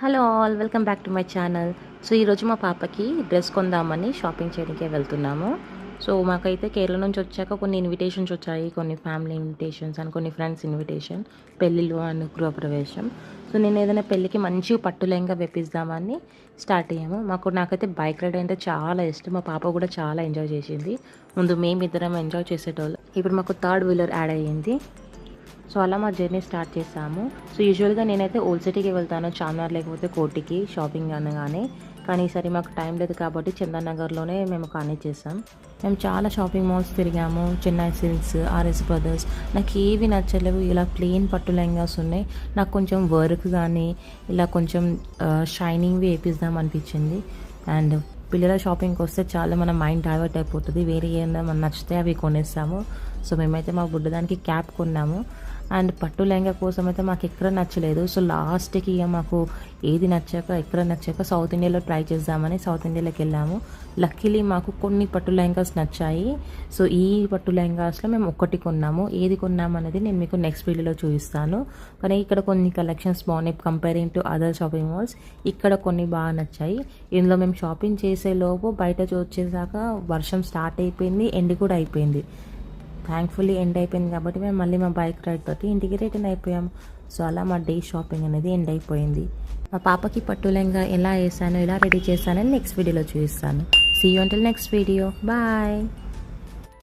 Hello all, welcome back to my channel. So ఈరోజు మా పాపకి డ్రెస్ కొందామని షాపింగ్ చేయడానికే వెళ్తున్నాము. సో మాకైతే కేరళ నుంచి వచ్చాక కొన్ని ఇన్విటేషన్స్ వచ్చాయి, కొన్ని ఫ్యామిలీ ఇన్విటేషన్స్ అండ్ కొన్ని ఫ్రెండ్స్ ఇన్విటేషన్, పెళ్ళిళ్ళు అండ్ గృహప్రవేశం. సో నేను ఏదైనా పెళ్ళికి మంచిగా పట్టు లెహంగా వేపిద్దామని స్టార్ట్ అయ్యాము. నాకైతే బైక్ రైడ్ అంటే చాలా ఇష్టం. మా పాప కూడా చాలా ఎంజాయ్ చేసింది. ముందు మేమిద్దరం ఎంజాయ్ చేసేటోళ్ళు, ఇప్పుడు మాకు థర్డ్ వీలర్ యాడ్ అయ్యింది. సో అలా మా జర్నీ స్టార్ట్ చేసాము. సో యూజువల్గా నేనైతే ఓల్డ్ సిటీకి వెళ్తాను, చార్మినార్ లేకపోతే కోటికి షాపింగ్ అనగానే. కానీ ఈసారి మాకు టైం లేదు కాబట్టి చందన్ నగర్లోనే మేము చేసాం. మేము చాలా షాపింగ్ మాల్స్ తిరిగాము, చెన్నై సిల్క్స్, ఆర్ఎస్ బ్రదర్స్. నాకు ఏవి నచ్చలేవు. ఇలా ప్లెయిన్ పట్టు లెహంగాస్ ఉన్నాయి. నాకు కొంచెం వర్క్ కానీ ఇలా కొంచెం షైనింగ్వి వేపిద్దాం అనిపించింది. అండ్ పిల్లల షాపింగ్కి వస్తే చాలా మన మైండ్ డైవర్ట్ అయిపోతుంది. వేరే ఏమైనా మనకు నచ్చితే అవి కొనేస్తాము. సో మేమైతే మా బుడ్డదానికి క్యాప్ కొన్నాము. అండ్ పట్టు లెహంగా కోసం అయితే మాకు ఎక్కడ నచ్చలేదు. సో లాస్ట్కి ఇక మాకు ఏది నచ్చాక ఎక్కడ నచ్చాక సౌత్ ఇండియాలో ట్రై చేద్దామని సౌత్ ఇండియాలోకి వెళ్ళాము. లక్కీలీ మాకు కొన్ని పట్టు లెహంగాస్ నచ్చాయి. సో ఈ పట్టు లెహంగాస్లో మేము ఒక్కటి కొన్నాము. ఏది కొన్నాము అనేది నేను మీకు నెక్స్ట్ వీడియోలో చూపిస్తాను. కానీ ఇక్కడ కొన్ని కలెక్షన్స్ బాగున్నాయి comparing to other shopping malls. ఇక్కడ కొన్ని బాగా నచ్చాయి. ఇందులో మేము షాపింగ్ చేసేలోపు బయట వచ్చేసాక వర్షం స్టార్ట్ అయిపోయింది, ఎండ్ కూడా అయిపోయింది. థ్యాంక్ఫుల్లీ ఎండ్ అయిపోయింది కాబట్టి మేము మళ్ళీ మా బైక్ రైడ్ తోటి ఇంటికి రిటర్న్ అయిపోయాం. సో అలా మా డే షాపింగ్ అనేది ఎండ్ అయిపోయింది. మా పాపకి పట్టు లెహంగా ఎలా వేసాను, ఎలా రెడీ చేశానని నెక్స్ట్ వీడియోలో చూపిస్తాను. See you until next video. Bye.